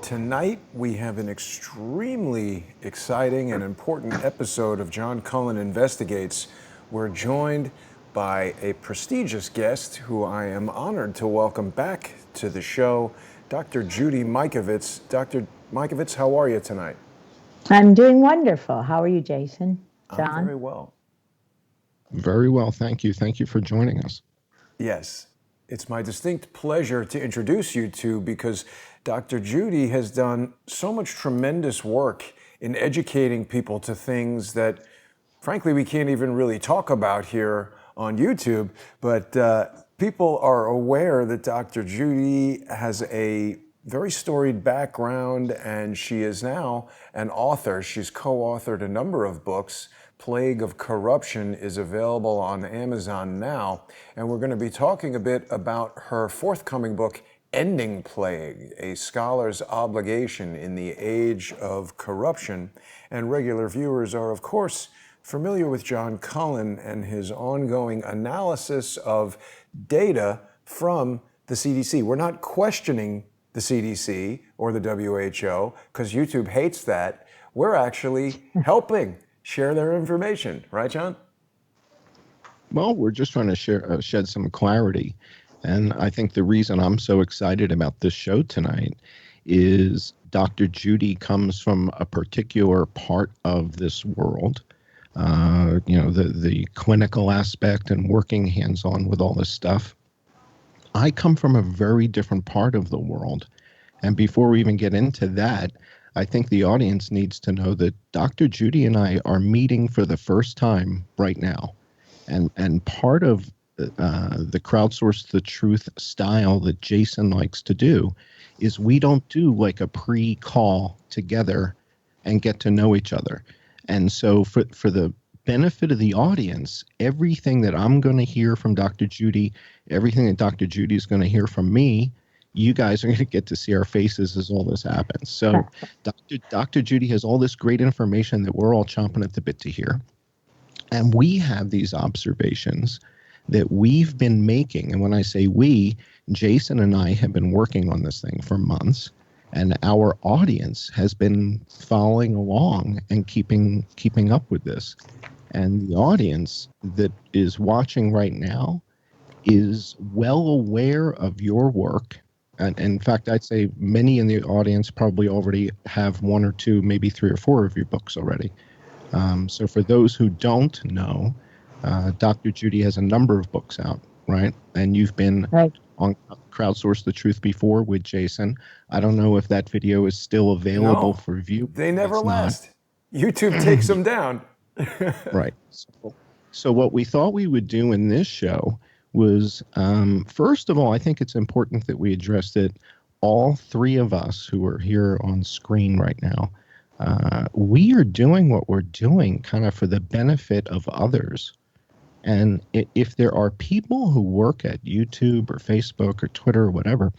Tonight, we have an extremely exciting and important episode of John Cullen Investigates. We're joined by a prestigious guest who I am honored to welcome back to the show, Dr. Judy Mikovits. Dr. Mikovits, how are you tonight? I'm doing wonderful. How are you, Jason? John? I'm very well. Very well, thank you. Thank you for joining us. Yes, it's my distinct pleasure to introduce you to because Dr. Judy has done so much tremendous work in educating people to things that, frankly, we can't even really talk about here on YouTube. But people are aware that Dr. Judy has a very storied background, and she is now an author. She's co-authored a number of books. Plague of Corruption is available on Amazon now, and we're going to be talking a bit about her forthcoming book, Ending Plague, A Scholar's Obligation in the Age of Corruption. And regular viewers are, of course, familiar with John Cullen and his ongoing analysis of data from the CDC. We're not questioning the CDC or the WHO because YouTube hates that. We're actually helping share their information. Right, John? Well, we're just trying to shed some clarity. And I think the reason I'm so excited about this show tonight is Dr. Judy comes from a particular part of this world, the clinical aspect and working hands-on with all this stuff. I come from a very different part of the world. And before we even get into that, I think the audience needs to know that Dr. Judy and I are meeting for the first time right now. And part of the crowdsource the truth style that Jason likes to do is we don't do like a pre-call together and get to know each other. And so for the benefit of the audience, everything that I'm going to hear from Dr. Judy, everything that Dr. Judy is going to hear from me, you guys are going to get to see our faces as all this happens. So Dr. Judy has all this great information that we're all chomping at the bit to hear. And we have these observations that we've been making. And when I say we, Jason and I have been working on this thing for months. And our audience has been following along and keeping up with this. And the audience that is watching right now is well aware of your work. And in fact, I'd say many in the audience probably already have one or two, maybe 3 or 4 of your books already. So for those who don't know, Dr. Judy has a number of books out, right? And you've been on Crowdsource the Truth before with Jason. I don't know if that video is still available for view. They never last. YouTube takes them down. Right. So what we thought we would do in this show was, first of all, I think it's important that we address that all 3 of us who are here on screen right now, we are doing what we're doing kind of for the benefit of others. And if there are people who work at YouTube or Facebook or Twitter or whatever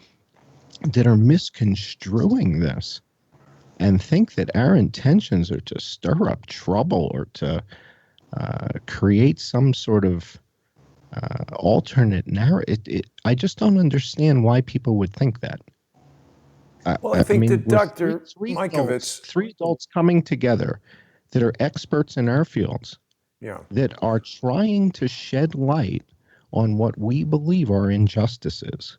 that are misconstruing this and think that our intentions are to stir up trouble or to create some sort of alternate narrative, I just don't understand why people would think that. Well, I think that Dr. Mikovits, 3 adults coming together that are experts in our fields, that are trying to shed light on what we believe are injustices.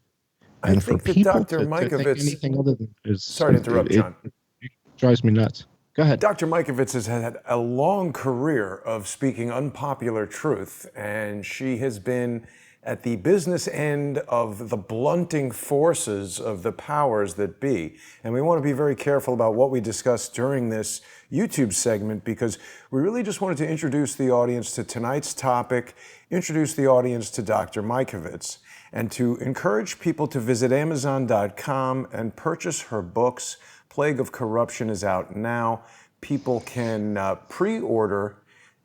And I think for people that Dr. Mikovits, to think anything other than is, sorry to interrupt, John. It drives me nuts. Go ahead. Dr. Mikovits has had a long career of speaking unpopular truth, and she has been at the business end of the blunting forces of the powers that be. And we want to be very careful about what we discuss during this YouTube segment because we really just wanted to introduce the audience to tonight's topic, introduce the audience to Dr. Mikovits, and to encourage people to visit Amazon.com and purchase her books. Plague of Corruption is out now. People can pre-order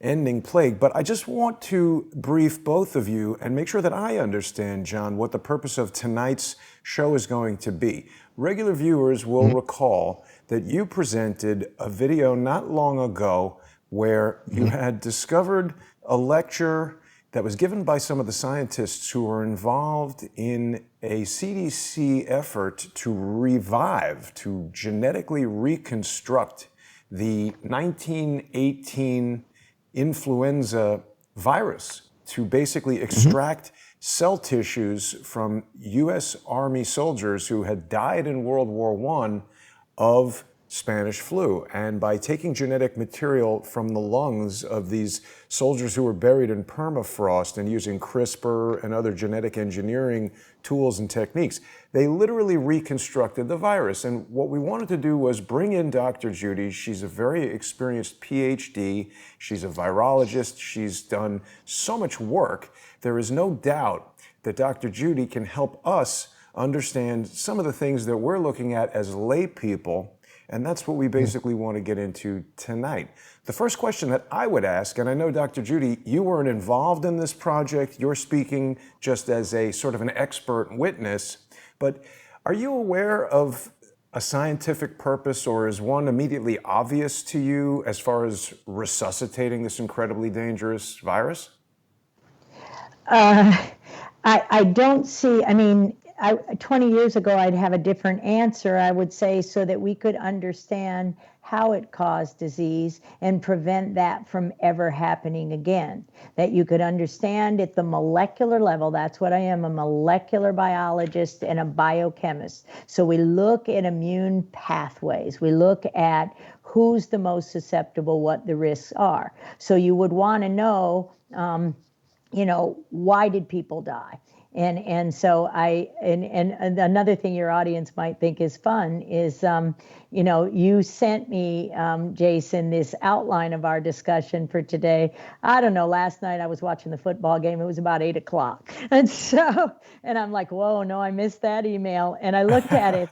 Ending Plague. But I just want to brief both of you and make sure that I understand, John, what the purpose of tonight's show is going to be. Regular viewers will recall that you presented a video not long ago where you had discovered a lecture that was given by some of the scientists who were involved in a CDC effort to revive, to genetically reconstruct the 1918 influenza virus, to basically extract cell tissues from U.S. Army soldiers who had died in World War I of Spanish flu. And by taking genetic material from the lungs of these soldiers who were buried in permafrost and using CRISPR and other genetic engineering tools and techniques, they literally reconstructed the virus. And what we wanted to do was bring in Dr. Judy. She's a very experienced PhD. She's a virologist. She's done so much work. There is no doubt that Dr. Judy can help us understand some of the things that we're looking at as lay people. And that's what we basically want to get into tonight. The first question that I would ask, and I know, Dr. Judy, you weren't involved in this project. You're speaking just as a sort of an expert witness. But are you aware of a scientific purpose, or is one immediately obvious to you as far as resuscitating this incredibly dangerous virus? I don't see, 20 years ago, I'd have a different answer. I would say so that we could understand how it caused disease and prevent that from ever happening again. That you could understand at the molecular level. That's what I am, a molecular biologist and a biochemist. So we look at immune pathways. We look at who's the most susceptible, what the risks are. So you would want to know, why did people die? And so another thing your audience might think is fun is, you sent me, Jason, this outline of our discussion for today. I don't know, last night I was watching the football game. It was about 8 o'clock. And I'm like, whoa, no, I missed that email. And I looked at it.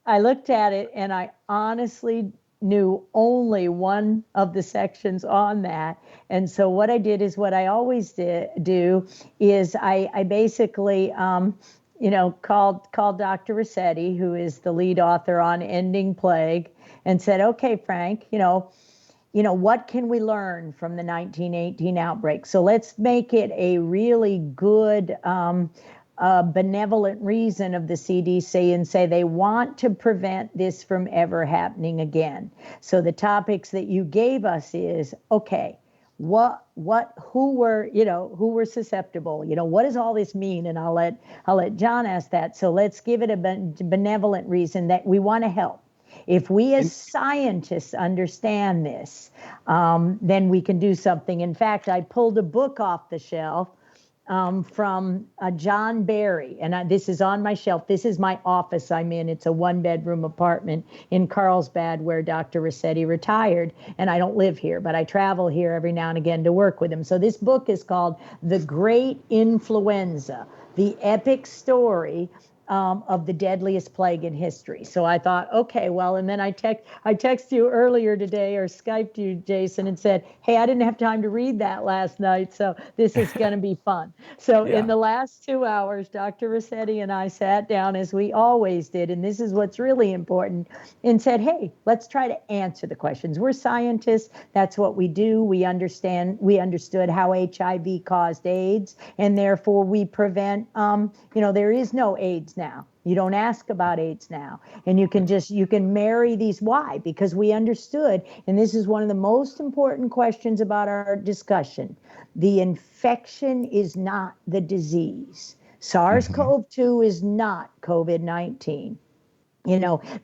And I honestly knew only one of the sections on that. And so what I did is what I always do is I basically, called Dr. Rossetti, who is the lead author on Ending Plague, and said, okay, Frank, what can we learn from the 1918 outbreak? So let's make it a really good, benevolent reason of the CDC and say they want to prevent this from ever happening again. So the topics that you gave us is, okay, who were susceptible? What does all this mean? And I'll let John ask that. So let's give it a benevolent reason that we want to help. If we as scientists understand this, then we can do something. In fact, I pulled a book off the shelf from John Barry, and this is on my shelf. This is my office I'm in. It's a 1-bedroom apartment in Carlsbad where Dr. Rossetti retired, and I don't live here, but I travel here every now and again to work with him. So this book is called The Great Influenza, the epic story of the deadliest plague in history. So I thought, okay, well, and then I texted you earlier today or Skyped you, Jason, and said, hey, I didn't have time to read that last night, so this is going to be fun. So in the last 2 hours, Dr. Rossetti and I sat down as we always did, and this is what's really important, and said, hey, let's try to answer the questions. We're scientists. That's what we do. We understood how HIV caused AIDS, and therefore we prevent, there is no AIDS now. You don't ask about AIDS now. And you can marry these. Why? Because we understood, and this is one of the most important questions about our discussion. The infection is not the disease. SARS-CoV-2 is not COVID-19.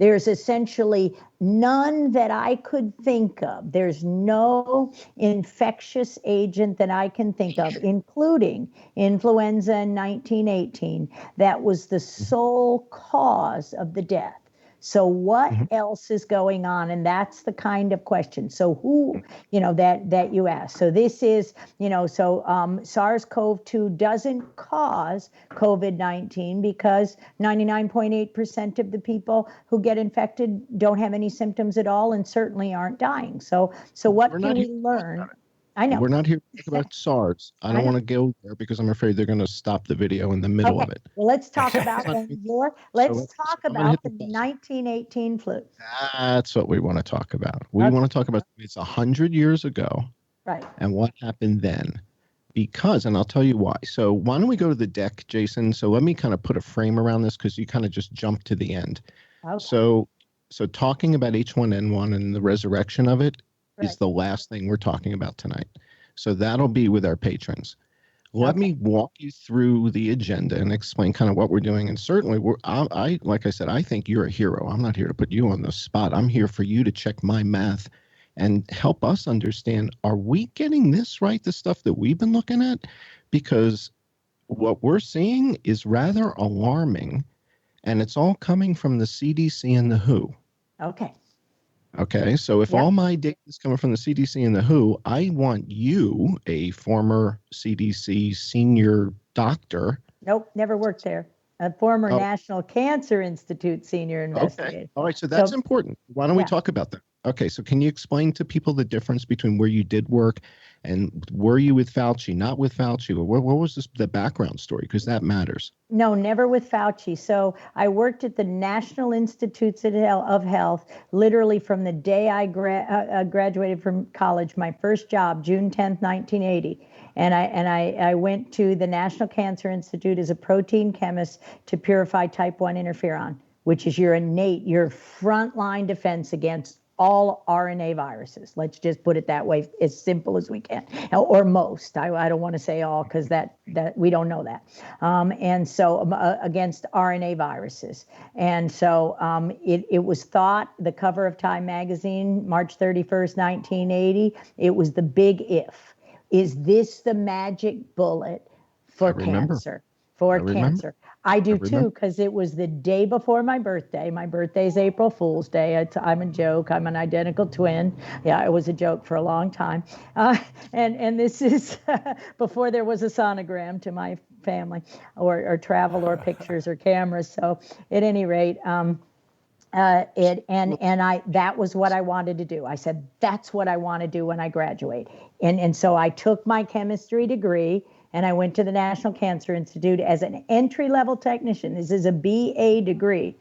There's essentially none that I could think of. There's no infectious agent that I can think of, including influenza in 1918, that was the sole cause of the death. So what else is going on? And that's the kind of question. So who, that you ask. So this is, SARS-CoV-2 doesn't cause COVID-19 because 99.8% of the people who get infected don't have any symptoms at all and certainly aren't dying. So what can we learn? I know. We're not here to talk about SARS. I don't want to go there because I'm afraid they're going to stop the video in the middle of it. Well, let's talk about the 1918 flu. That's what we want to talk about. We want to talk about it's 100 years ago. Right. And what happened then. because, and I'll tell you why. So why don't we go to the deck, Jason? So let me kind of put a frame around this because you kind of just jumped to the end. Okay. So talking about H1N1 and the resurrection of it is Right. the last thing we're talking about tonight. So that'll be with our patrons. Let Okay. me walk you through the agenda and explain kind of what we're doing. And certainly, like I said, I think you're a hero. I'm not here to put you on the spot. I'm here for you to check my math and help us understand, are we getting this right, the stuff that we've been looking at? Because what we're seeing is rather alarming, and it's all coming from the CDC and the WHO. Okay. Okay, so if Yep. all my data is coming from the CDC and the WHO, I want you, a former CDC senior doctor. Nope, never worked there. A former Oh, National Cancer Institute senior okay. investigator. All right, so that's important. Why don't we Yeah. talk about that? Okay, so can you explain to people the difference between where you did work and were you with Fauci, not with Fauci? Or what was the background story? Because that matters. No, never with Fauci. So I worked at the National Institutes of Health literally from the day I graduated from college, my first job, June 10th, 1980. And I went to the National Cancer Institute as a protein chemist to purify type 1 interferon, which is your frontline defense against all RNA viruses. Let's just put it that way, as simple as we can, or most. I don't want to say all because that we don't know that. And so against RNA viruses. And so it was thought, the cover of Time magazine, March 31st, 1980, it was the big if. Is this the magic bullet for cancer? I do too, because it was the day before my birthday. My birthday's April Fool's Day. I'm a joke. I'm an identical twin. Yeah, it was a joke for a long time. And this is before there was a sonogram to my family, or travel, or pictures, or cameras. So at any rate, that was what I wanted to do. I said, that's what I want to do when I graduate. And so I took my chemistry degree and I went to the National Cancer Institute as an entry-level technician. This is a BA degree.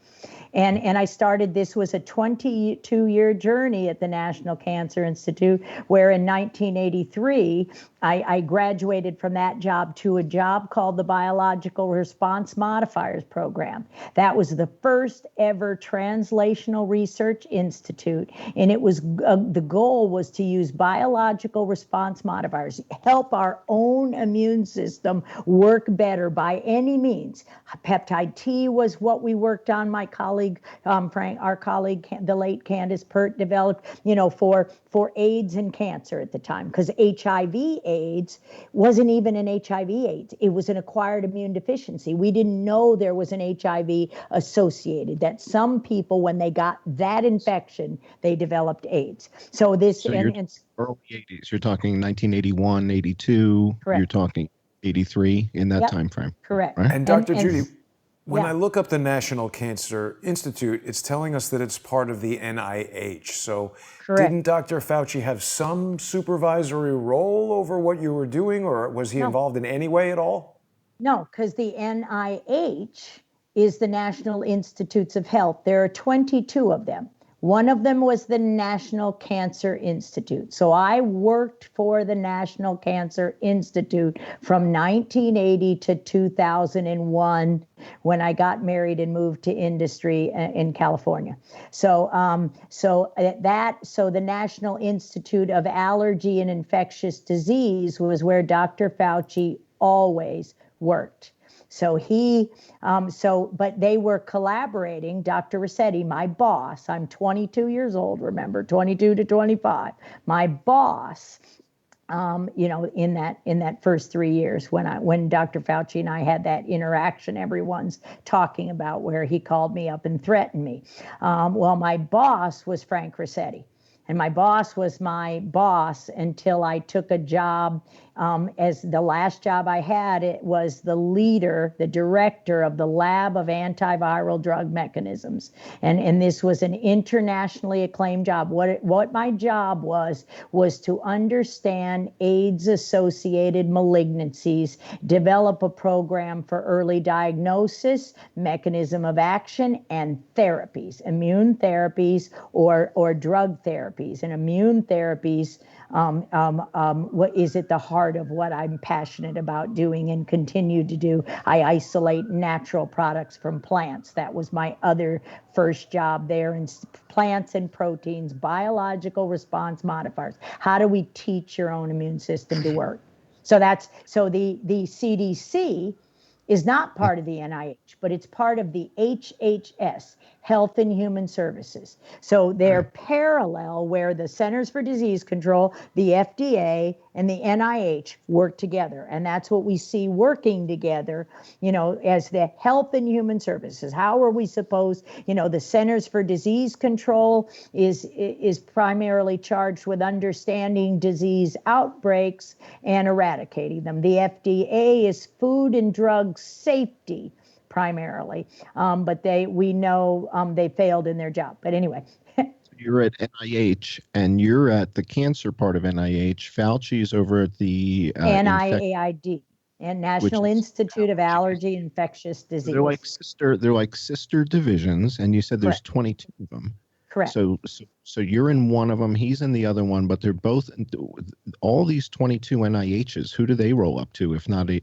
And I started, this was a 22-year journey at the National Cancer Institute, where in 1983, I graduated from that job to a job called the Biological Response Modifiers Program. That was the first ever translational research institute. And it was, the goal was to use biological response modifiers, help our own immune system work better by any means. Peptide T was what we worked on. My colleague, Frank, our colleague, the late Candace Pert, developed, for AIDS and cancer at the time, because HIV/AIDS wasn't even an HIV/AIDS. It was an acquired immune deficiency. We didn't know there was an HIV associated, that some people, when they got that infection, they developed AIDS. So this, so you're early 80s. You're talking 1981, 82. Correct. You're talking 83 in that time frame. Correct. Right? And Dr. Judy, when yeah. I look up the National Cancer Institute, it's telling us that it's part of the NIH. So Correct. didn't Dr. Fauci have some supervisory role over what you were doing, or was he involved in any way at all? No, because the NIH is the National Institutes of Health. There are 22 of them. One of them was the National Cancer Institute. So I worked for the National Cancer Institute from 1980 to 2001, when I got married and moved to industry in California. So the National Institute of Allergy and Infectious Disease was where Dr. Fauci always worked. So but they were collaborating. Dr. Rossetti, my boss, I'm 22 years old, remember, 22 to 25. My boss, in that first 3 years when Dr. Fauci and I had that interaction, everyone's talking about, where he called me up and threatened me. Well, my boss was Frank Rossetti. And my boss was my boss until I took a job, as the last job I had, it was the director of the Lab of Antiviral Drug Mechanisms. And this was an internationally acclaimed job. What my job was to understand AIDS-associated malignancies, develop a program for early diagnosis, mechanism of action, and therapies, immune therapies or drug therapies. And immune therapies What is at the heart of what I'm passionate about doing and continue to do. I isolate natural products from plants. That was my other first job there, in plants and proteins, biological response modifiers. How do we teach your own immune system to work? So the CDC is not part of the NIH, but it's part of the HHS, Health and Human Services. So they're parallel, where the Centers for Disease Control, the FDA, and the NIH work together. And that's what we see working together, as the Health and Human Services. How are we supposed, the Centers for Disease Control is primarily charged with understanding disease outbreaks and eradicating them. The FDA is Food and Drug Safety primarily, but we know they failed in their job. But anyway. You're at NIH, and you're at the cancer part of NIH. Fauci's over at the NIAID, and National Institute of Allergy and Infectious Disease. They're like sister divisions, and you said there's 22 of them. Correct. So you're in one of them, he's in the other one, but they're both, all these 22 NIHs, who do they roll up to? If not do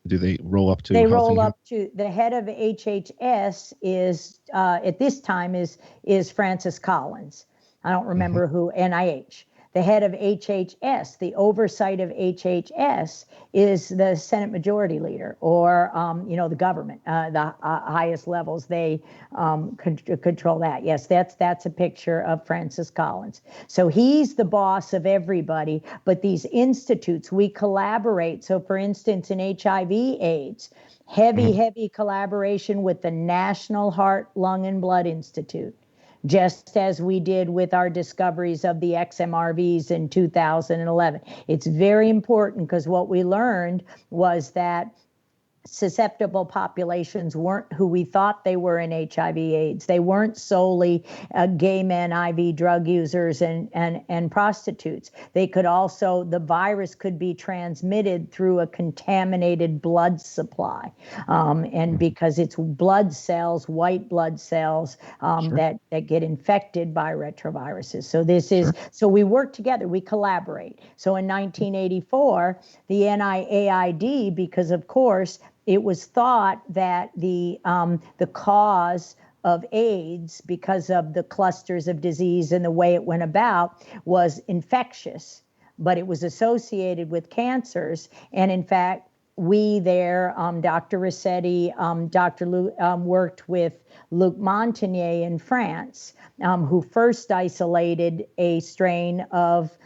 they roll up to? They roll up to, the head of HHS is, at this time, is Francis Collins. I don't remember who, NIH. The head of HHS, the oversight of HHS, is the Senate Majority Leader, or the government, the highest levels. They control that. Yes, that's a picture of Francis Collins. So he's the boss of everybody. But these institutes, we collaborate. So, for instance, in HIV/AIDS, heavy collaboration with the National Heart, Lung, and Blood Institute, just as we did with our discoveries of the XMRVs in 2011. It's very important, because what we learned was that susceptible populations weren't who we thought they were in HIV/AIDS. They weren't solely gay men, IV drug users, and prostitutes. They could also, the virus could be transmitted through a contaminated blood supply. And because it's blood cells, white blood cells, that get infected by retroviruses. So so we work together, we collaborate. So in 1984, the NIAID, because of course, it was thought that the cause of AIDS, because of the clusters of disease and the way it went about, was infectious, but it was associated with cancers. And in fact, we there, Dr. Rossetti, Dr. worked with Luc Montagnier in France, who first isolated a strain of,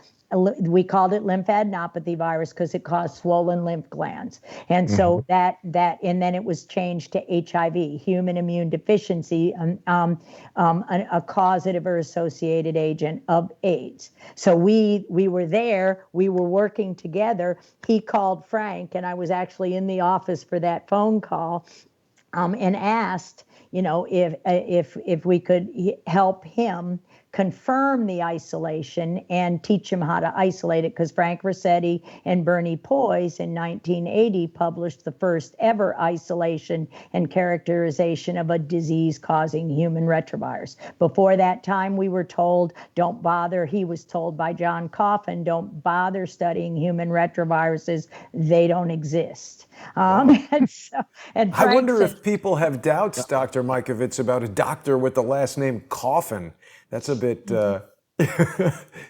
we called it lymphadenopathy virus because it caused swollen lymph glands. And so and then it was changed to HIV, human immune deficiency, a causative or associated agent of AIDS. So we were there, we were working together. He called Frank, and I was actually in the office for that phone call, and asked, if we could help him confirm the isolation and teach him how to isolate it, because Frank Rossetti and Bernie Poise in 1980 published the first ever isolation and characterization of a disease-causing human retrovirus. Before that time, we were told, don't bother. He was told by John Cullen, don't bother studying human retroviruses. They don't exist. And I wonder if people have doubts, Dr. Mikovits, about a doctor with the last name Coffin. That's a bit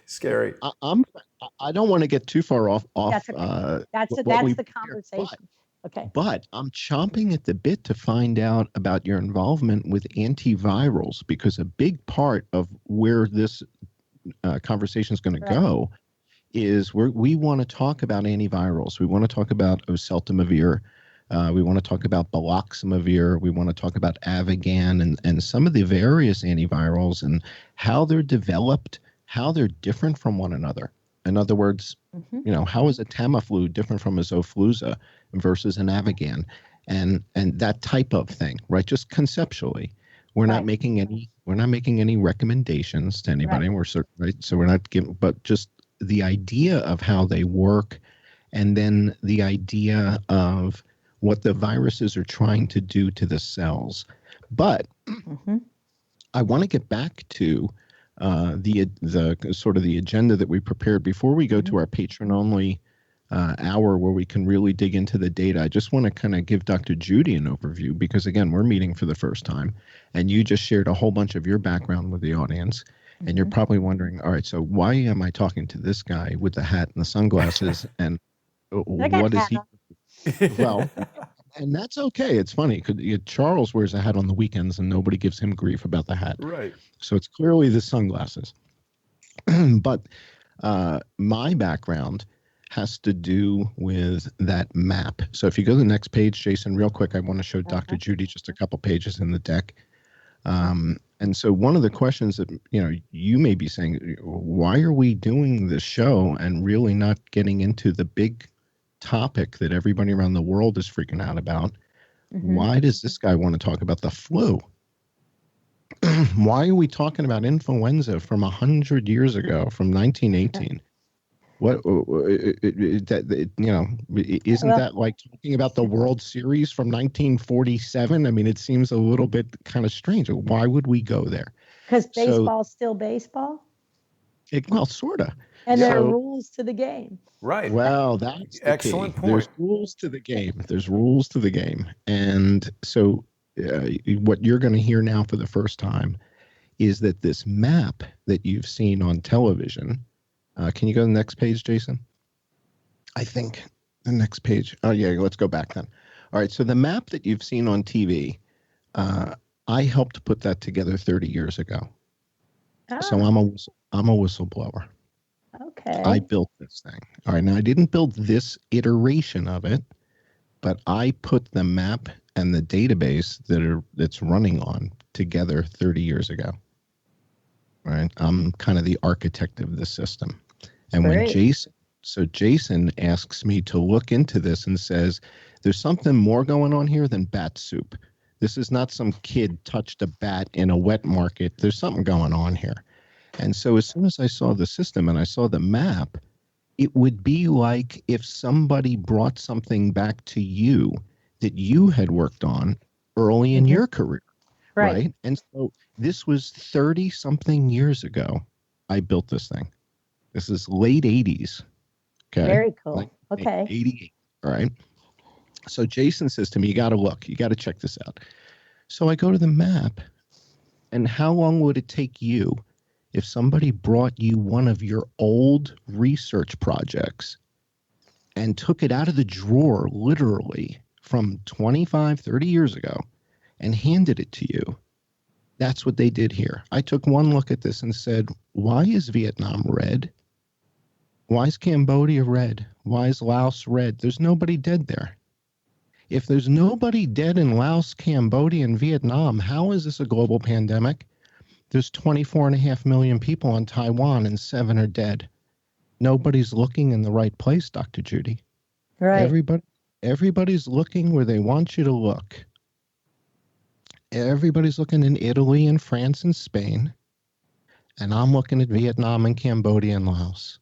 scary. I don't want to get too far off. That's okay. That's the conversation. But I'm chomping at the bit to find out about your involvement with antivirals, because a big part of where this conversation is going to go is we want to talk about antivirals. We want to talk about oseltamivir. We want to talk about baloxamivir. We want to talk about Avigan and some of the various antivirals and how they're developed, how they're different from one another. In other words, how is a Tamiflu different from a Xofluza versus an Avigan, and that type of thing, right? Just conceptually, we're not making any recommendations to anybody. We're right, so we're not giving, but just the idea of how they work, and then the idea of what the viruses are trying to do to the cells. But I want to get back to the sort of the agenda that we prepared before we go to our patron only hour where we can really dig into the data. I just want to kind of give Dr. Judy an overview because, again, we're meeting for the first time, and you just shared a whole bunch of your background with the audience, and you're probably wondering, all right, so why am I talking to this guy with the hat and the sunglasses, and what is he? Well, and that's okay. It's funny because Charles wears a hat on the weekends, and nobody gives him grief about the hat. Right. So it's clearly the sunglasses. But my background has to do with that map. So if you go to the next page, Jason, real quick, I want to show Dr. Judy just a couple pages in the deck. And so one of the questions that, you may be saying, why are we doing this show and really not getting into the big topic that everybody around the world is freaking out about? Why does this guy want to talk about the flu? Why are we talking about influenza from 100 years ago, from 1918? What isn't that like talking about the World Series from 1947? I mean, it seems a little bit kind of strange. Why would we go there? Because baseball's still baseball? Well, sort of. And there are rules to the game. Right. Well, that's the excellent key. point. There's rules to the game. There's rules to the game. And so what you're going to hear now for the first time is that this map that you've seen on television, can you go to the next page, Jason? I think the next page. Oh, yeah, let's go back then. All right, so the map that you've seen on TV, I helped put that together 30 years ago. So I'm a whistleblower. Okay. I built this thing. All right, now I didn't build this iteration of it, but I put the map and the database that's running on together 30 years ago. All right, I'm kind of the architect of the system. And when Jason asks me to look into this and says, there's something more going on here than bat soup. This is not some kid touched a bat in a wet market. There's something going on here. And so as soon as I saw the system and I saw the map, it would be like if somebody brought something back to you that you had worked on early in your career. Right. And so this was 30 something years ago. I built this thing. This is late 80s. Okay. Very cool. Like okay. 88. All right. So Jason says to me, you got to look, you got to check this out. So I go to the map, and how long would it take you if somebody brought you one of your old research projects and took it out of the drawer, literally from 25, 30 years ago, and handed it to you? That's what they did here. I took one look at this and said, why is Vietnam red? Why is Cambodia red? Why is Laos red? There's nobody dead there. If there's nobody dead in Laos, Cambodia, and Vietnam, how is this a global pandemic? There's 24.5 million people in Taiwan and 7 are dead. Nobody's looking in the right place, Dr. Judy. Right. Everybody's looking where they want you to look. Everybody's looking in Italy and France and Spain. And I'm looking at Vietnam and Cambodia and Laos.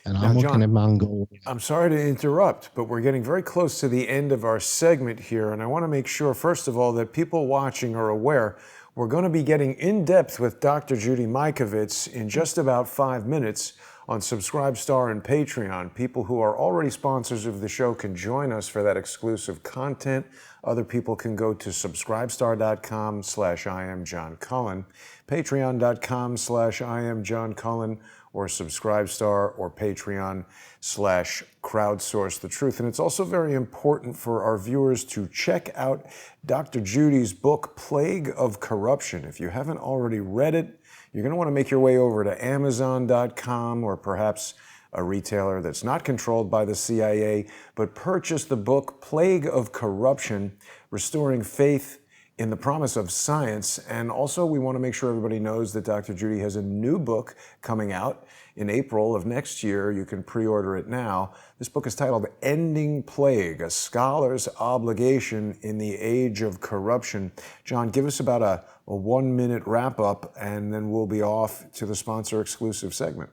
And I'm looking at Mongolia. I'm sorry to interrupt, but we're getting very close to the end of our segment here. And I want to make sure, first of all, that people watching are aware we're going to be getting in depth with Dr. Judy Mikovits in just about 5 minutes on Subscribestar and Patreon. People who are already sponsors of the show can join us for that exclusive content. Other people can go to subscribestar.com/IamJohnCullen, patreon.com/IamJohnCullen, or Subscribestar or Patreon/crowdsourcethetruth. And it's also very important for our viewers to check out Dr. Judy's book, Plague of Corruption. If you haven't already read it, you're going to want to make your way over to Amazon.com or perhaps a retailer that's not controlled by the CIA, but purchase the book, Plague of Corruption, Restoring Faith in the Promise of Science. And also, we want to make sure everybody knows that Dr. Judy has a new book coming out in April of next year. You can pre-order it now. This book is titled Ending Plague, A Scholar's Obligation in the Age of Corruption. John, give us about a 1-minute wrap-up, and then we'll be off to the sponsor-exclusive segment.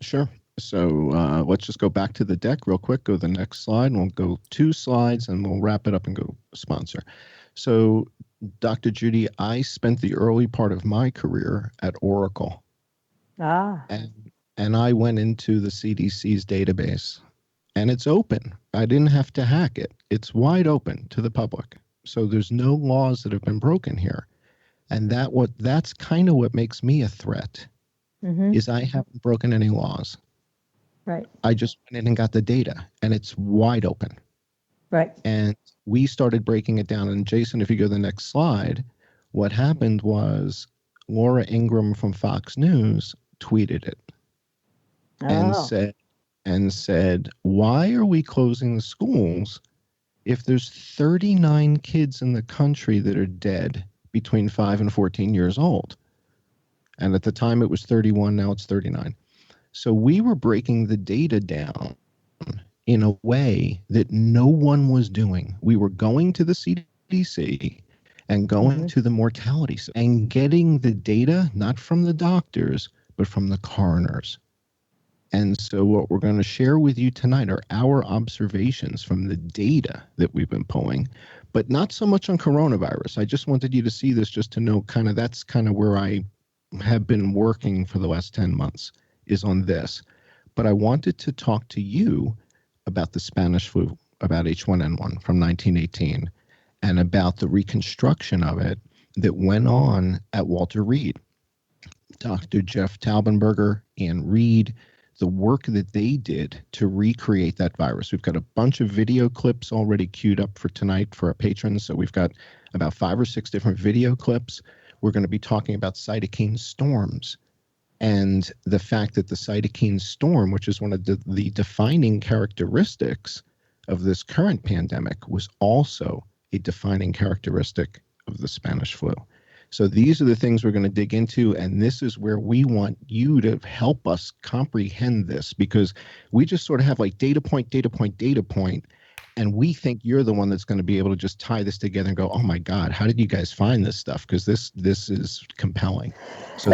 Sure. So let's just go back to the deck real quick. Go to the next slide, and we'll go 2 slides, and we'll wrap it up and go sponsor. So Dr. Judy, I spent the early part of my career at Oracle, Ah, and I went into the CDC's database, and it's open. I didn't have to hack it. It's wide open to the public. So there's no laws that have been broken here. And that's kind of what makes me a threat, mm-hmm. is I haven't broken any laws. Right, I just went in and got the data, and it's wide open. right. And we started breaking it down. And Jason, if you go to the next slide, what happened was Laura Ingraham from Fox News tweeted it and Oh, said, why are we closing the schools if there's 39 kids in the country that are dead between 5 and 14 years old? And at the time it was 31, now it's 39. So we were breaking the data down in a way that no one was doing. We were going to the CDC and going mm-hmm. to the mortality and getting the data, not from the doctors, but from the coroners. And so what we're going to share with you tonight are our observations from the data that we've been pulling, but not so much on coronavirus. I just wanted you to see this just to know that's kind of where I have been working for the last 10 months, is on this. But I wanted to talk to you about the Spanish flu, about H1N1 from 1918, and about the reconstruction of it that went on at Walter Reed. Dr. Jeff Taubenberger and Reed, the work that they did to recreate that virus. We've got a bunch of video clips already queued up for tonight for our patrons. So we've got about 5 or 6 different video clips. We're going to be talking about cytokine storms and the fact that the cytokine storm, which is one of the defining characteristics of this current pandemic, was also a defining characteristic of the Spanish flu. So these are the things we're going to dig into, and this is where we want you to help us comprehend this, because we just sort of have like data point, data point, data point, and we think you're the one that's going to be able to just tie this together and go, oh my God, how did you guys find this stuff? Because this is compelling. So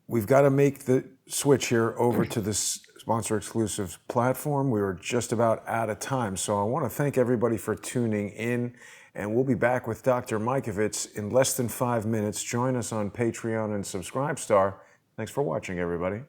We've got to make the switch here over to this sponsor exclusive platform. We were just about out of time. So I want to thank everybody for tuning in, and we'll be back with Dr. Mikovits in less than 5 minutes. Join us on Patreon and Subscribestar. Thanks for watching, everybody.